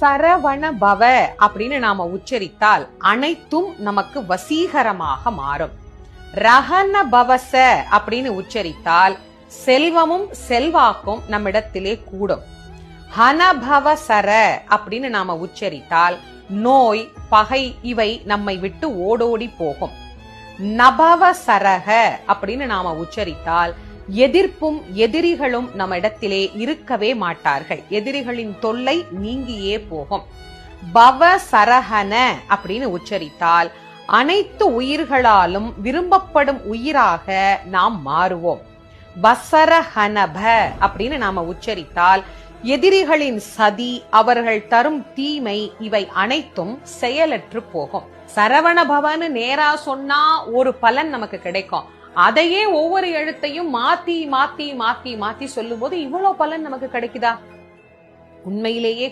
சரவண பவ அப்படின்னு நாம உச்சரித்தால் அனைத்தும் நமக்கு வசீகரமாக மாறும். ரஹன பவச அப்படின்னு உச்சரித்தால் செல்வமும் செல்வாக்கும் நம்மிடத்திலே கூடும். ஹனபவ சர அப்படின்னு நாம உச்சரித்தால் நோய் பகை இவை நம்மை விட்டு ஓடோடி போகும். நபவ சரக அப்படின்னு நாம உச்சரித்தால் எதிர்ப்பும் எதிரிகளும் நம்ம இடத்திலே இருக்கவே மாட்டார்கள். எதிரிகளின் தொல்லை நீங்கியே போகும். பவ சரஹன அப்படின்னு உச்சரித்தால் அனைத்து உயிர்களாலும் விரும்பப்படும் உயிராக நாம் மாறுவோம். வசரஹனப அப்படின்னு நாம உச்சரித்தால் எதிரிகளின் சதி, அவர்கள் தரும் தீமை இவை அனைத்தும் செயலற்று போகும். சரவண பவன்னு நேரா சொன்னா ஒரு பலன் நமக்கு கிடைக்கும். அதையே ஒவ்வொரு எழுத்தையும் மாத்தி மாத்தி மாத்தி மாத்தி சொல்லும் போது இவ்வளவு பலன் நமக்கு கிடைக்குதா? உண்மையிலேயே